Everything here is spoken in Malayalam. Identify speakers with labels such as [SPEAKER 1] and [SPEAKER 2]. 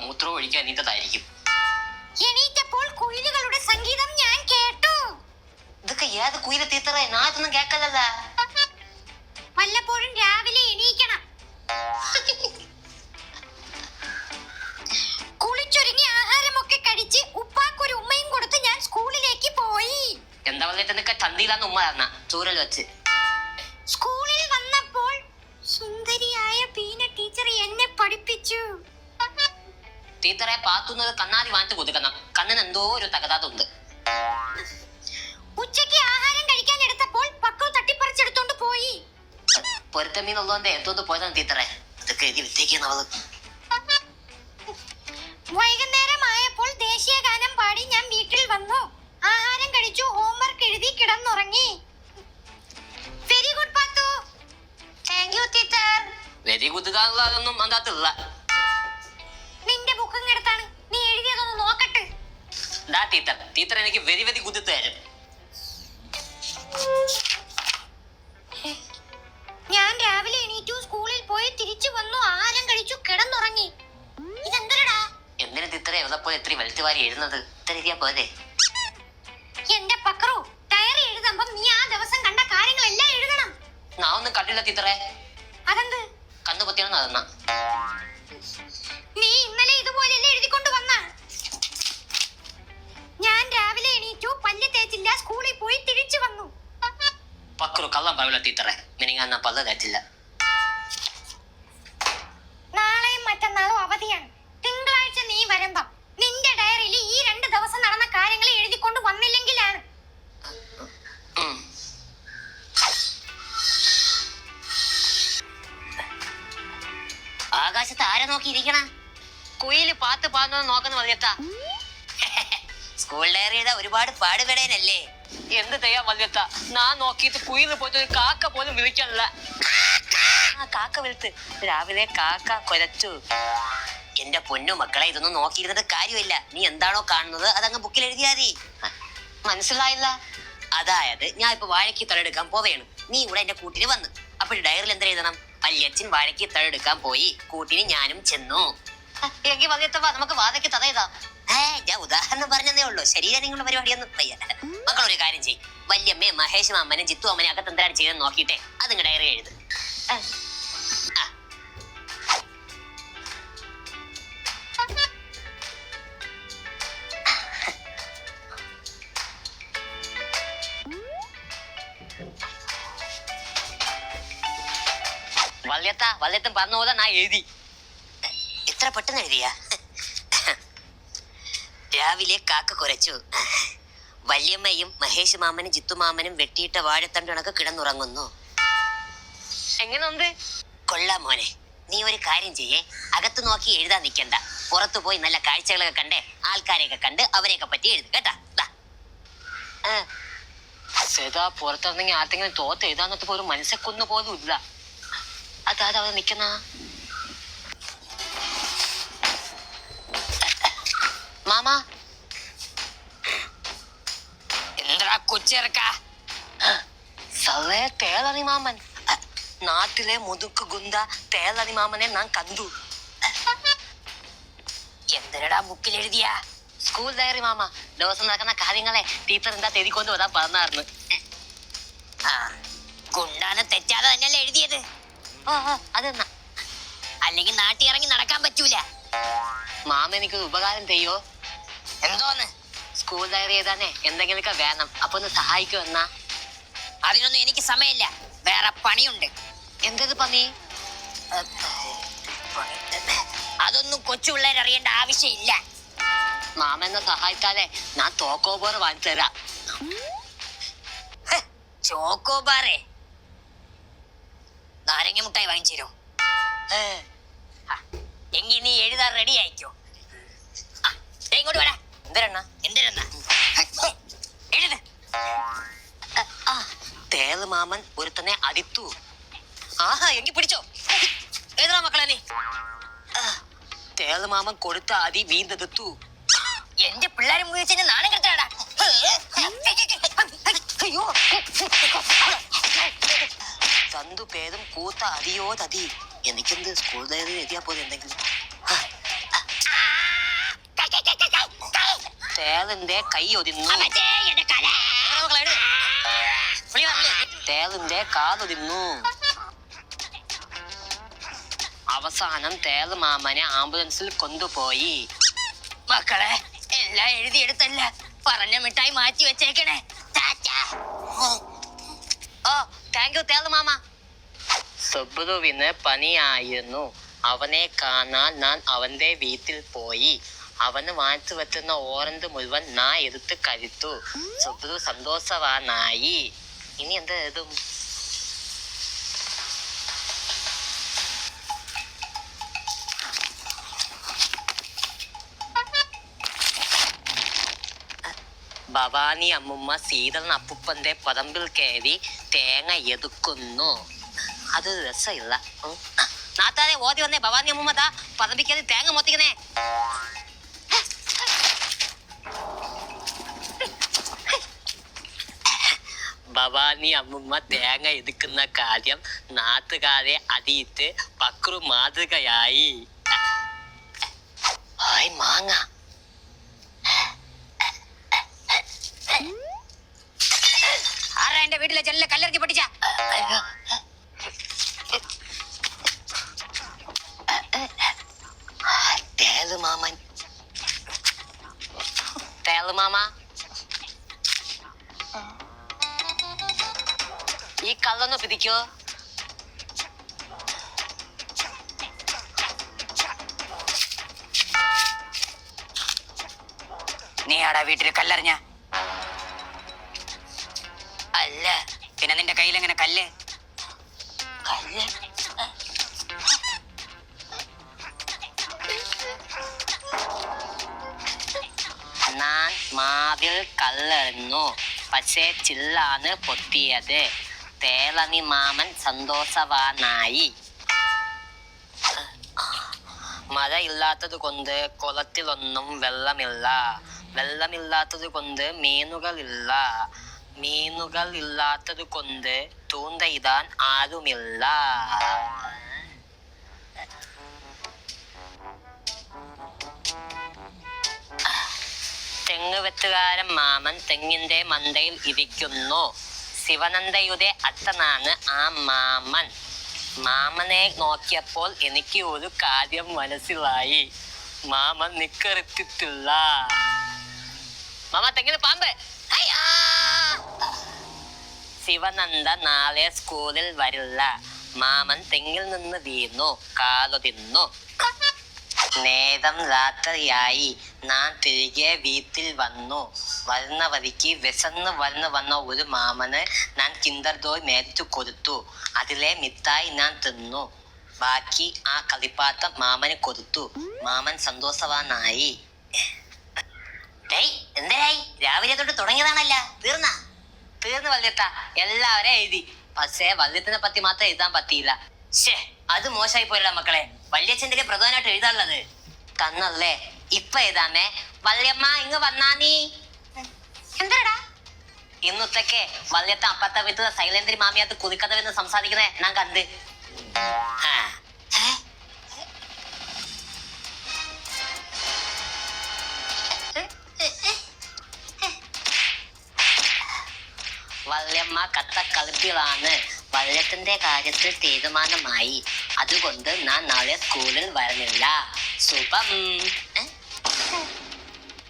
[SPEAKER 1] മൂത്രം ഒഴിക്കാൻ എണീറ്റതായിരിക്കും.
[SPEAKER 2] എണീറ്റപ്പോൾ കുയിലുകളുടെ സംഗീതം ഞാൻ കേട്ടു.
[SPEAKER 1] ഇതൊക്കെ ഏത് കുയില് ടീച്ചറെ? ഞാൻ ഇതൊന്നും കേക്കല്ല.
[SPEAKER 2] വല്ലപ്പോഴും രാവിലെ എണീക്കണം. കുളിച്ചൊരുങ്ങി ആഹാരമൊക്കെ കഴിച്ച് ഉപ്പാക്കൊരു ഉമ്മയും കൊടുത്ത് ഞാൻ സ്കൂളിലേക്ക് പോയി.
[SPEAKER 1] എന്താ വന്നിട്ട് നിനക്ക് ചന്തിയിലാന്ന് ഉമ്മ തന്ന ചൂരൽ വെച്ച്.
[SPEAKER 2] സ്കൂളിൽ വന്നപ്പോൾ സുന്ദരിയായ ബീന ടീച്ചർ എന്നെ പഠിപ്പിച്ചു.
[SPEAKER 1] ടീച്ചറെ പാത്തുന്നത് കണ്ണാടി വാങ്ങിച്ചു കൊടുക്കണം. കണ്ണിന് എന്തോ ഒരു തകരാറുണ്ട്.
[SPEAKER 2] ഉച്ചയ്ക്ക് ആഹാരം കഴിക്കാൻ എടുത്തപ്പോൾ പക്കൾ തട്ടിപ്പറിച്ചെടുത്തോണ്ട് പോയി.
[SPEAKER 1] പൊരുത്തമീനുള്ളതുകൊണ്ട് എന്തോന്ന് പോയതാണ് ടീച്ചറെ. ഇതൊക്കെ എഴുതി വിത്തേക്കുന്നവള്.
[SPEAKER 2] വൈകുന്നേരമായപ്പോൾ ദേശീയ ഗാനം പാടി ഞാൻ വീട്ടിൽ വന്നു. ആഹാരം കഴിച്ചു, ഹോംവർക്ക് എഴുതി കിടന്നുറങ്ങി. Very good Pathu. Thank you teacher.
[SPEAKER 1] Very good കാണുള്ളതൊന്നും അതിനകത്തില്ല.
[SPEAKER 2] നിന്റെ ബുക്കും എടുത്താണ്, നീ എഴുതിയതൊന്ന് നോക്കട്ടെ.
[SPEAKER 1] ടീച്ചർ എനിക്ക് വെരി വെരി ഗുഡ് തരും.
[SPEAKER 2] ഞാൻ രാവിലെ എണീറ്റു, സ്കൂളിൽ പോയി തിരിച്ചു വന്നു, ആഹാരം കഴിച്ചു, കിടന്നുറങ്ങി. ഇതെന്തരടാ?
[SPEAKER 1] എന്തിനാ ടീച്ചറെ എവിടെ ഇത്ര വെളുത്ത് വാരി എഴുതുന്നത്? ഇത്ര എഴുതിയാ പോരെ?
[SPEAKER 2] എന്റെ പക്രു, ഡയറി എഴുതുമ്പോ നീ ആ ദിവസം കണ്ട കാര്യങ്ങളെല്ലാം എഴുതണം.
[SPEAKER 1] ഞാൻ ഒന്നും കണ്ടില്ല ടീച്ചറെ.
[SPEAKER 2] അതെന്ത്?
[SPEAKER 1] കണ്ണു പൊത്തിയാണ് നടന്ന.
[SPEAKER 2] നീ ഇന്നലെ ഇതുപോലെയല്ലേ എഴുതിക്കൊണ്ട് വന്ന? ഞാൻ രാവിലെ എണീറ്റു, പല്ല് തേച്ചില്ല, സ്കൂളിൽ പോയി തിരിച്ചു വന്നു.
[SPEAKER 1] പക്രു കള്ളം പറയില്ല ടീച്ചറെ. മിനിങ്ങാൻ ഞാൻ പല്ല് തേച്ചില്ല.
[SPEAKER 2] നാളെയും മറ്റന്നാളും അവധിയാണ്. തിങ്കളാഴ്ച നീ വരുമ്പം നിന്റെ ഡയറിയിൽ ഈ 2 ദിവസം നടന്ന കാര്യങ്ങൾ എഴുതിക്കൊണ്ട് വന്നില്ലെങ്കിലാണ്.
[SPEAKER 1] ആകാശത്ത് ആരെ നോക്കിയിരിക്കണ? കുയില് പാത്ത് പാന്ന് നോക്കുന്ന വല്യത്ത. സ്കൂൾ ഡയറിയുടെ ഒരുപാട് പാടുപെടേനല്ലേ? എന്ത് ചെയ്യാൻ വല്യത്ത? ഞാൻ നോക്കിയിട്ട് കുയില് പോയിട്ട് ഒരു കാക്ക പോലും വിളിക്കാനില്ല. ആ കാക്ക വിളിത്ത് രാവിലെ കാക്ക കൊരച്ചു. എന്റെ പൊന്നു മക്കളെ, ഇതൊന്നും നോക്കിയിരുന്നിട്ട് കാര്യമില്ല. നീ എന്താണോ കാണുന്നത് അതങ്ങ് ബുക്കിൽ എഴുതിയാതി. മനസ്സിലായില്ല? അതായത് ഞാൻ ഇപ്പൊ വാഴയ്ക്ക് തളെടുക്കാൻ പോവുകയാണ്. നീ ഇവിടെ എന്റെ കൂട്ടിന് വന്ന്. അപ്പോൾ ഡയറിൽ എന്താ എഴുതണം? വല്യച്ഛൻ വാഴയ്ക്ക് തളെടുക്കാൻ പോയി, കൂട്ടിന് ഞാനും ചെന്നു. എങ്കിൽ വല്യത്തവ നമുക്ക് വാഴയ്ക്ക് തടയതാ. ഞാൻ ഉദാഹരണം പറഞ്ഞതേ ഉള്ളൂ. ശരീരം നിങ്ങളുടെ പരിപാടിയൊന്നും വയ്യ. മക്കളൊരു കാര്യം ചെയ്യും. വല്യമ്മയെ മഹേഷ് മാമനും ജിത്തു അമ്മനെ അകത്ത് എന്താണ് ചെയ്തെന്ന് നോക്കിയിട്ടേ അതിങ്ങ് ഡയറി എഴുത്. വല്യത്തും പറഞ്ഞ പോലെ ഞാൻ എഴുതി. ഇത്ര പെട്ടെന്ന് എഴുതിയ? രാവിലെ കാക്ക കുരച്ചു. വല്യമ്മയും മഹേഷ് മാമനും ജിത്തു മാമനും വെട്ടിയിട്ട വാഴത്തണ്ട് കണക്ക് കിടന്നുറങ്ങുന്നു. എങ്ങനെയുണ്ട്? കൊള്ളാം മോനെ. നീ ഒരു കാര്യം ചെയ്യേ, അകത്ത് നോക്കി എഴുതാൻ നിൽക്കണ്ട. പുറത്തു പോയി നല്ല കാഴ്ചകളൊക്കെ കണ്ടേ ആൾക്കാരെയൊക്കെ കണ്ട് അവരെയൊക്കെ പറ്റി എഴുതും കേട്ടാ. പുറത്തിറങ്ങി ആർക്കെങ്കിലും തോത്ത് എഴുതാന്നപ്പോ ഒരു മനസ്സെക്കൊന്നു പോലും ഇല്ല. അതാ അവിടെ നിക്കുന്ന മാമാ. എന്താ കൊച്ചിറക്ക? തേളറി മാമൻ. നാട്ടിലെ മുതുക്ക് ഗുന്ത തേളറി മാമനെ ഞാൻ കണ്ടു. എന്തിനടാ ബുക്കിൽ എഴുതിയ? സ്കൂൾ ഡയറി മാമ. ദിവസം നടക്കുന്ന കാര്യങ്ങളെ ടീച്ചർ എന്താ തെരിക്കൊണ്ട് വരാൻ പറഞ്ഞായിരുന്നു. ഗുണ്ടാനെ തെറ്റാതെ തന്നെയല്ലേ എഴുതിയത്? അതെന്നാ? അല്ലെങ്കിൽ നാട്ടിൽ ഇറങ്ങി നടക്കാൻ പറ്റൂല. മാമ എനിക്കൊരു ഉപകാരം ചെയ്യോ? എന്തോന്ന്? സ്കൂൾ ഡയറി എഴുതാനേ എന്തെങ്കിലുമൊക്കെ വേണം. അപ്പൊ ഒന്ന് സഹായിക്കോ എന്നാ? അതിനൊന്നും എനിക്ക് സമയമില്ല, വേറെ പണിയുണ്ട്. എന്തൊരു പണി? അതൊന്നും കൊച്ചു പിള്ളേർ അറിയേണ്ട ആവശ്യമില്ല. മാമ എന്നെ സഹായിച്ചാലേ ഞാൻ ചോക്കോബാർ വാങ്ങിച്ചു തരാം. ചോക്കോബാറേ? നാരങ്ങ മുട്ടായി വാങ്ങിച്ചു തരോ? എങ്കിൽ നീ എഴുതാൻ റെഡി ആയിക്കോ. ഇങ്ങോട്ട് വേടാ. എന്തിനാ എഴുത്. തേള് മാമൻ ഒരുത്തനെ അടിത്തു. ആഹാ, എങ്കിൽ പിടിച്ചോ. എഴുതാ മക്കളെ നീ. തേള് മാമൻ കൊടുത്ത അടി വീണ്ടെടുത്തു. എന്റെ പിള്ളേരെ മുഴിച്ച് നാണം കെടുത്താടാ. അയ്യോ, ചന്തു പേരും കൂത്ത അടിയോ തടി. എനിക്കെന്ത് സ്കൂൾ ഡയറി എഴുതിയാ പോലെ എന്തെങ്കിലും. തേളിന്റെ കൈ ഒതിന്നു. തേളിന്റെ കാതൊതിന്നു. അവസാനം തേള് മാമനെ ആംബുലൻസിൽ കൊണ്ടുപോയി.
[SPEAKER 3] മക്കളെ എല്ലാം എഴുതിയെടുത്തല്ല, പറഞ്ഞ മിഠായി മാറ്റി വെച്ചേക്കണേ.
[SPEAKER 1] ഓ താങ്ക് യു തേള് മാമ. സുബ്രുവിന് പനിയായിരുന്നു. അവനെ കാണാൻ ഞാൻ അവന്റെ വീട്ടിൽ പോയി. അവന് വാങ്ങിച്ചു വെച്ചുന്ന ഓറഞ്ച് മുഴുവൻ ഞാൻ എടുത്ത് കഴിച്ചു. സുബ്രു സന്തോഷവാനായി. ഇനി എന്താ എഴുതും? ഭവാനി അമ്മുമ്മ ശീതളൻ അപ്പൂപ്പന്റെ പറമ്പിൽ കയറി തേങ്ങ എടുക്കുന്നു. അത് രസമില്ല. നാട്ടാരെ ഓതി വന്നേ ഭവാനി അമ്മുമ്മ ദാ പറമ്പിൽ കയറി തേങ്ങ മൊത്തിക്കണേ. ഭവാനി അമ്മുമ്മ തേങ്ങ എടുക്കുന്ന കാര്യം നാട്ടുകാരെ അറിയിച്ച് പക്രു മാതൃകയായി. ഹായ് മാങ്ങ.
[SPEAKER 3] ആരാ എന്റെ വീട്ടിലെ ചെല്ലിലെ കല്ലെറിഞ്ഞ് പൊട്ടിച്ച?
[SPEAKER 1] തേള് മാമൻ. തേള് മാമ, ഈ കള്ളൊന്ന് പിടിക്കോ?
[SPEAKER 3] നീ ആടാ വീട്ടിൽ കല്ലെറിഞ്ഞ?
[SPEAKER 1] അല്ല.
[SPEAKER 3] പിന്നെ നിന്റെ കയ്യിൽ എങ്ങനെ കല്ല്?
[SPEAKER 1] കല്ല് ഞാൻ മാവിൽ കല്ലെറിഞ്ഞു. പക്ഷേ ചില്ലാണ് പൊട്ടിയത്. തേളനി മാമൻ സന്തോഷവാനായി. മഴയില്ലാത്തത് കൊണ്ട് കുളത്തിലൊന്നും വെള്ളമില്ല. വെള്ളമില്ലാത്തത് കൊണ്ട് മീനുകളില്ല. മീനുകൾ ഇല്ലാത്തത് കൊണ്ട് തൂണ്ടയിടാൻ ആരുമില്ല. തെങ്ങ് വെട്ടുകാരൻ മാമൻ തെങ്ങിന്റെ മണ്ടയിൽ ഇരിക്കുന്നു. ശിവനന്ദയുടെ അച്ഛനാണ് ആ മാമൻ. മാമനെ നോക്കിയപ്പോൾ എനിക്ക് ഒരു കാര്യം മനസ്സിലായി. മാമൻ നിക്കറിത്തിട്ടില്ല. മാമ തെങ്ങിന് പാമ്പ്. ശിവനന്ദ നാളെ സ്കൂളിൽ വരില്ല. മാമൻ തെങ്ങിൽ നിന്ന് വീണു കാലൊതിന്നു. നേരം രാത്രിയായി. ഞാൻ തിരികെ വീട്ടിൽ വന്നു. വരുന്ന വഴിക്ക് വിശന്ന് വന്ന ഒരു മാമന് ഞാൻ കിൻഡർ ജോയ് മേടിച്ചു കൊടുത്തു. അതിലെ മിഠായി ഞാൻ തിന്നു. ബാക്കി ആ കളിപ്പാട്ടം മാമന് കൊടുത്തു. മാമൻ സന്തോഷവാനായി. എന്തായി? രാവിലെ തൊട്ട് തുടങ്ങിയതാണല്ല. തീർന്നു വല്യത്ത. എല്ലാവരും എഴുതി. പക്ഷേ വല്യത്തിനെ പറ്റി മാത്രം എഴുതാൻ പറ്റിയില്ല. ശേ, അത് മോശമായി പോയല്ല മക്കളെ. വല്യച്ഛൻ്റെ പ്രധാനമായിട്ട് എഴുതാനുള്ളത് തന്നല്ലേ. ഇപ്പൊ എഴുതാമേ. വല്യമ്മ ഇങ്ങ് വന്നാ നീ.
[SPEAKER 2] എന്താടാ?
[SPEAKER 1] ഇന്നൊക്കെ വല്യത്ത അപ്പത്തെ വീട്ടിലെ സൈലേന്ദ്രി മാമിയത്ത് കുതിക്കഥ എന്ന് സംസാരിക്കുന്നേ ഞാൻ കണ്ട്. വല്യമ്മ കഥക്കളിപ്പിലാണ്. വല്യത്തിന്റെ കാര്യത്തിൽ തീരുമാനമായി. അതുകൊണ്ട് ഞാൻ നാളെ സ്കൂളിൽ വരുന്നില്ല. ശുഭം.